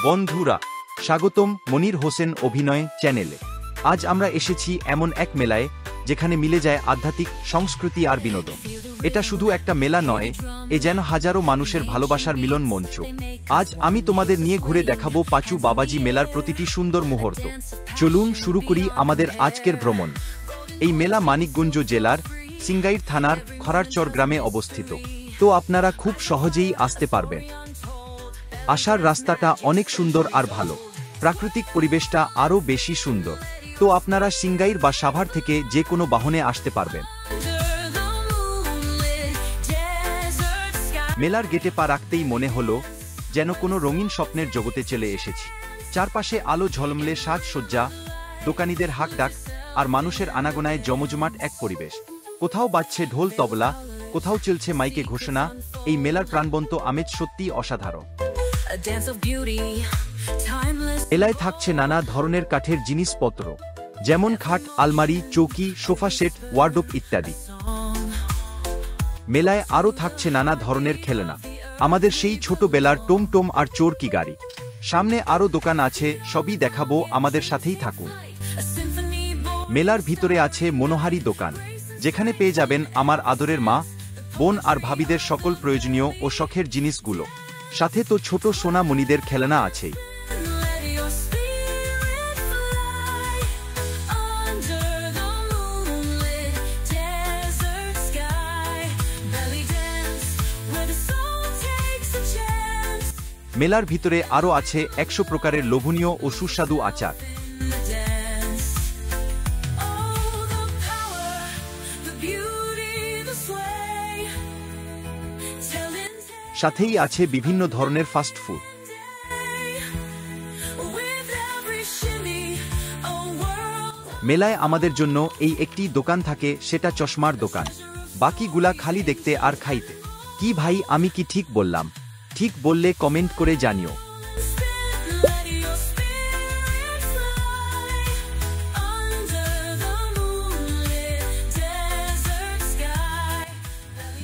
বন্ধুরা, স্বাগতম মনির হোসেন অভিনয় চ্যানেলে। আজ আমরা এসেছি এমন এক মেলায় যেখানে মিলে যায় আধ্যাত্মিক, সংস্কৃতি আর বিনোদন। এটা শুধু একটা মেলা নয়, এ যেন হাজারো মানুষের ভালোবাসার মিলন মঞ্চ। আজ আমি তোমাদের নিয়ে ঘুরে দেখাবো পাঁচু বাবাজি মেলার প্রতিটি সুন্দর মুহূর্ত। চলুন শুরু করি আমাদের আজকের ভ্রমণ। এই মেলা মানিকগঞ্জ জেলার সিংগাইর থানার খরারচর গ্রামে অবস্থিত। তো আপনারা খুব সহজেই আসতে পারবেন। আসার রাস্তাটা অনেক সুন্দর আর ভালো, প্রাকৃতিক পরিবেশটা আরও বেশি সুন্দর। তো আপনারা সিংগাইর বা সাভার থেকে যে কোনো বাহনে আসতে পারবেন। মেলার গেটে পা রাখতেই মনে হলো যেন কোনো রঙিন স্বপ্নের জগতে চলে এসেছি। চারপাশে আলো ঝলমলে সাজসজ্জা, দোকানীদের হাঁকডাক আর মানুষের আনাগোনায় জমজমাট এক পরিবেশ। কোথাও বাজছে ঢোল তবলা, কোথাও চলছে মাইকে ঘোষণা। এই মেলার প্রাণবন্ত আমেজ সত্যিই অসাধারণ। মেলায় থাকছে নানা ধরনের কাঠের জিনিসপত্র, যেমন খাট, আলমারি, চৌকি, সোফা সেট, ওয়ার্ডরোব ইত্যাদি। মেলায় আরও থাকছে নানা ধরনের খেলনা, আমাদের সেই ছোটবেলার টমটম আর চোরকি গাড়ি। সামনে আরও দোকান আছে, সবই দেখাবো, আমাদের সাথেই থাকুন। মেলার ভিতরে আছে মনোহারী দোকান, যেখানে পেয়ে যাবেন আমার আদরের মা, বোন আর ভাবিদের সকল প্রয়োজনীয় ও শখের জিনিসগুলো। সাথে তো ছোট সোনা মণিদের খেলনা আছেই। মেলার ভিতরে আরও আছে 100 প্রকারের লোভনীয় ও সুস্বাদু আচার। সাথেই আছে বিভিন্ন ধরনের ফাস্ট ফুড। মেলায় আমাদের জন্য এই একটি দোকান থাকে, সেটা চশমার দোকান। বাকিগুলা খালি দেখতে আর খাইতে। কি ভাই, আমি কি ঠিক বললাম? ঠিক বললে কমেন্ট করে জানিও।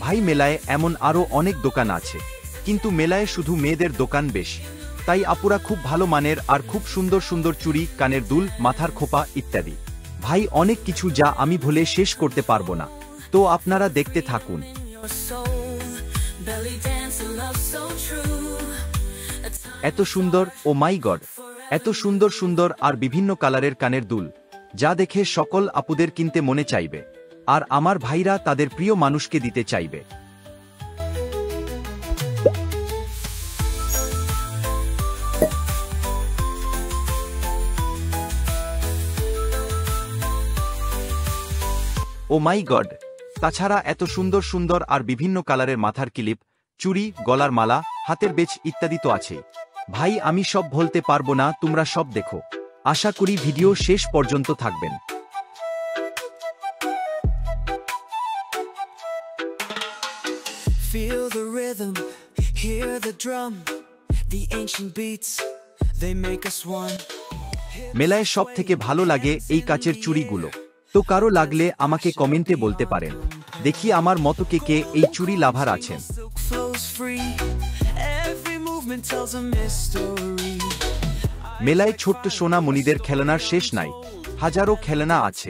ভাই, মেলায় এমন আরও অনেক দোকান আছে, কিন্তু মেলায় শুধু মেয়েদের দোকান বেশি। তাই আপুরা খুব ভালো মানের আর খুব সুন্দর সুন্দর চুড়ি, কানের দুল, মাথার খোপা ইত্যাদি। ভাই, অনেক কিছু যা আমি বলে শেষ করতে পারবো না। তো আপনারা দেখতে থাকুন। এত সুন্দর, ও মাই গড, এত সুন্দর সুন্দর আর বিভিন্ন কালারের কানের দুল, যা দেখে সকল আপুদের কিনতে মনে চাইবে। আর আমার ভাইরা তাদের প্রিয় মানুষকে দিতে চাইবে। ও মাই গড, তাছাড়া এত সুন্দর সুন্দর আর বিভিন্ন কালারের মাথার ক্লিপ, চুড়ি, গলার মালা, হাতের বেচ ইত্যাদি তো আছেই। ভাই, আমি সব বলতে পারবো না, তোমরা সব দেখো। আশা করি ভিডিও শেষ পর্যন্ত থাকবেন। Feel the rhythm, hear the drum, the ancient beats, they make us one. মেলায় সব থেকে ভালো লাগে এই কাচের চুড়িগুলো। তো কারো লাগলে আমাকে কমেন্টে বলতে পারেন। দেখি আমার মতো কে কে এই চুড়ি লাভার আছেন। মেলায় ছোট্ট সোনা মণিদের খেলনার শেষ নাই, হাজারো খেলনা আছে।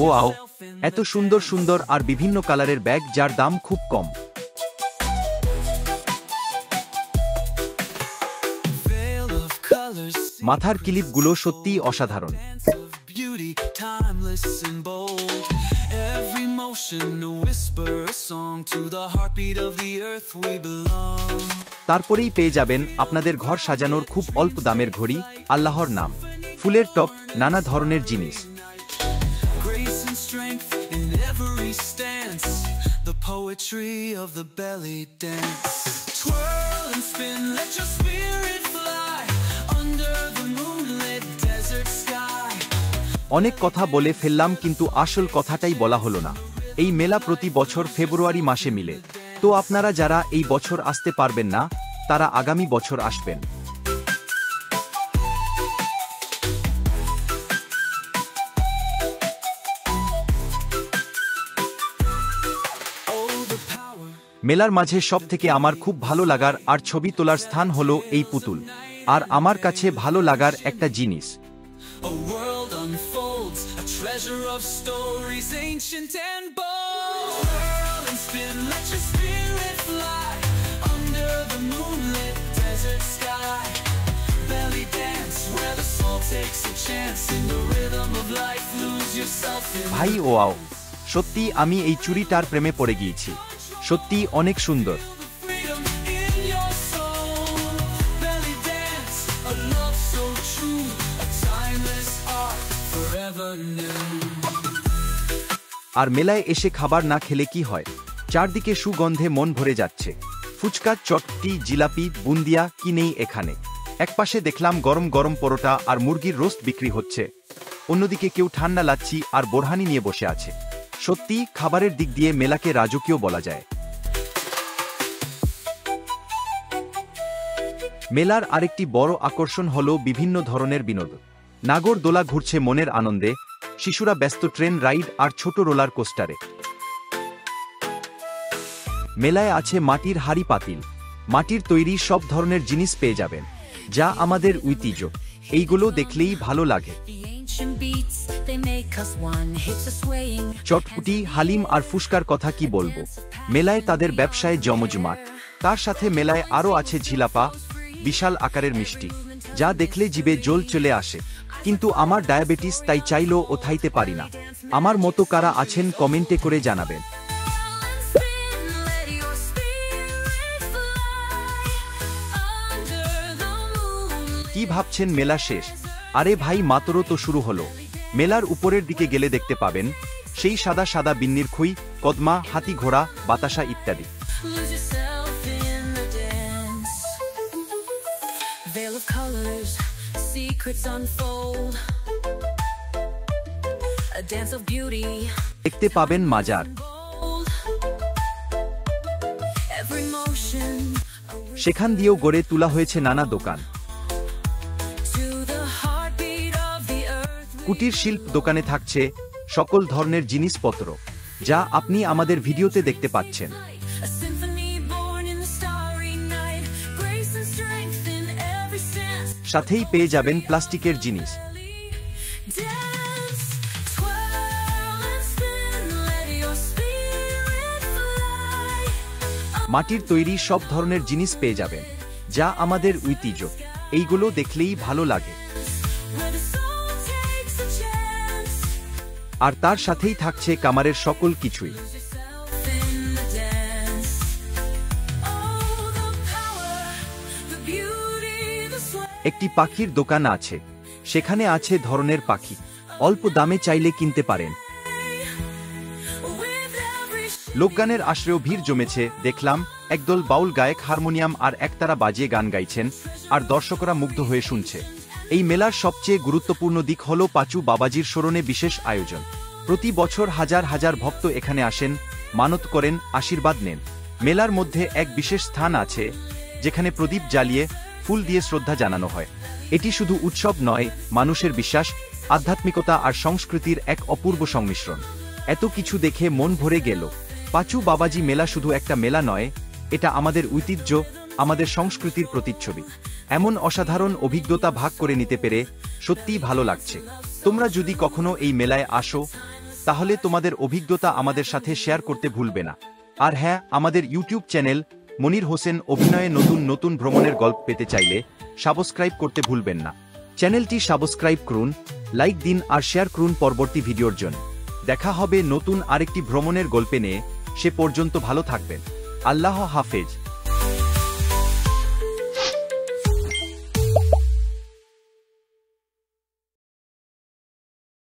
ওয়াও, এত সুন্দর সুন্দর আর বিভিন্ন কালারের ব্যাগ, যার দাম খুব কম। মাথার ক্লিপগুলো সত্যিই অসাধারণ। তারপরেই পেয়ে যাবেন আপনাদের ঘর সাজানোর খুব অল্প দামের ঘড়ি, আল্লাহর নাম, ফুলের টপ, নানা ধরনের জিনিস। অনেক কথা বলে ফেললাম, কিন্তু আসল কথাটাই বলা হলো না। এই মেলা প্রতি বছর ফেব্রুয়ারি মাসে মিলে। তো আপনারা যারা এই বছর আসতে পারবেন না, তারা আগামী বছর আসবেন। মেলার মাঝে সব থেকে আমার খুব ভালো লাগার আর ছবি তোলার স্থান হলো এই পুতুল। আর আমার কাছে ভালো লাগার একটা জিনিস, A world unfolds, a treasure of stories, ancient and bold. Whirl and spin, let your spirit fly under the moonlit desert sky. Belly dance where the soul takes a chance in the rhythm of life. Lose yourself in ভাই wow, সত্যি আমি এই চুড়িটার প্রেমে পড়ে গিয়েছি। সত্যি অনেক সুন্দর। freedom in your soul. Belly dance, a love so true, a timeless art forever new. আর মেলায় এসে খাবার না খেলে কি হয়? চারদিকে সুগন্ধে মন ভরে যাচ্ছে। ফুচকা, চটপটি, জিলাপি, বুন্দিয়া, কি নেই এখানে? একপাশে দেখলাম গরম গরম পরোটা আর মুরগির রোস্ট বিক্রি হচ্ছে, অন্যদিকে কেউ ঠান্ডা লাচ্ছি আর বোরহানি নিয়ে বসে আছে। সত্যি খাবারের দিক দিয়ে মেলাকে রাজকীয় বলা যায়। মেলার আরেকটি বড় আকর্ষণ হল বিভিন্ন ধরনের বিনোদন। নাগর দোলা ঘুরছে মনের আনন্দে, শিশুরা ব্যস্ত ট্রেন রাইড আর ছোট রোলার কোস্টারে। মেলায় আছে মাটির হাঁড়ি পাতিল, মাটির তৈরি সব ধরনের জিনিস পেয়ে যাবেন, যা আমাদের ঐতিহ্য। এইগুলো দেখলেই ভালো লাগে। চটপুটি, হালিম আর ফুসকার কথা কি বলবো, মেলায় তাদের ব্যবসায় জমজমাট। তার সাথে মেলায় আরও আছে ঝিলাপা, বিশাল আকারের মিষ্টি, যা দেখলে জিভে জল চলে আসে। কিন্তু আমার ডায়াবেটিস, তাই চাইলেও ও খাইতে পারি না। আমার মতো কারা আছেন কমেন্টে করে জানাবেন। কি ভাবছেন মেলা শেষ? আরে ভাই, মাত্র তো শুরু হলো। মেলার উপরের দিকে গেলে দেখতে পাবেন সেই সাদা সাদা বিন্নির খুই, কদমা, হাতি ঘোড়া, বাতাসা ইত্যাদি। Lose yourself in the dance. Veil of colors, secrets unfold. A dance of beauty. দেখতে পাবেন মাজার। Bold. Every motion সেখান দিয়েও গড়ে তোলা হয়েছে নানা দোকান। to the heartbeat of the earth. কুটির শিল্প দোকানে থাকছে সকল ধরনের জিনিসপত্র, যা আপনি আমাদের ভিডিওতে দেখতে পাচ্ছেন। A symphony born in the starry night. Grace and strength in every sense. সাথেই পেয়ে যাবেন প্লাস্টিকের জিনিস। Dance, twirl and spin, let your spirit fly. মাটির তৈরি সব ধরনের জিনিস পেয়ে যাবেন, যা আমাদের ঐতিহ্য। এইগুলো দেখলেই ভালো লাগে। Where the soul takes a chance. আর তার সাথেই থাকছে কামারের সকল কিছুই। Lose yourself in the dance. Oh, the power, the beauty, the sway. একটি পাখির দোকান আছে, সেখানে আছে ধরনের পাখি, অল্প দামে চাইলে কিনতে পারেন। With every লোকগানের আশ্রয়েও ভিড় জমেছে, দেখলাম একদল বাউল গায়ক হারমোনিয়াম আর একতারা বাজিয়ে গান গাইছেন, আর দর্শকরা মুগ্ধ হয়ে শুনছে। এই মেলার সবচেয়ে গুরুত্বপূর্ণ দিক হল পাঁচু বাবাজির স্মরণে বিশেষ আয়োজন। প্রতি বছর হাজার হাজার ভক্ত এখানে আসেন, মানত করেন, আশীর্বাদ নেন। মেলার মধ্যে এক বিশেষ স্থান আছে, যেখানে প্রদীপ জ্বালিয়ে ফুল দিয়ে শ্রদ্ধা জানানো হয়। এটি শুধু উৎসব নয়, মানুষের বিশ্বাস, আধ্যাত্মিকতা আর সংস্কৃতির এক অপূর্ব সংমিশ্রণ। এত কিছু দেখে মন ভরে গেল। পাঁচু বাবাজি মেলা শুধু একটা মেলা নয়, এটা আমাদের ঐতিহ্য, আমাদের সংস্কৃতির প্রতিচ্ছবি। এমন অসাধারণ অভিজ্ঞতা ভাগ করে নিতে পেরে সত্যিই ভালো লাগছে। তোমরা যদি কখনো এই মেলায় আসো, তাহলে তোমাদের অভিজ্ঞতা আমাদের সাথে শেয়ার করতে ভুলবে না। আর হ্যাঁ, আমাদের ইউটিউব চ্যানেল মনির হোসেন অভিনয়ে নতুন নতুন ভ্রমণের গল্প পেতে চাইলে সাবস্ক্রাইব করতে ভুলবেন না। চ্যানেলটি সাবস্ক্রাইব করুন, লাইক দিন আর শেয়ার করুন পরবর্তী ভিডিওর জন্য। দেখা হবে নতুন আরেকটি ভ্রমণের গল্পে নিয়ে। সে পর্যন্ত ভালো থাকবেন। আল্লাহ হাফেজ।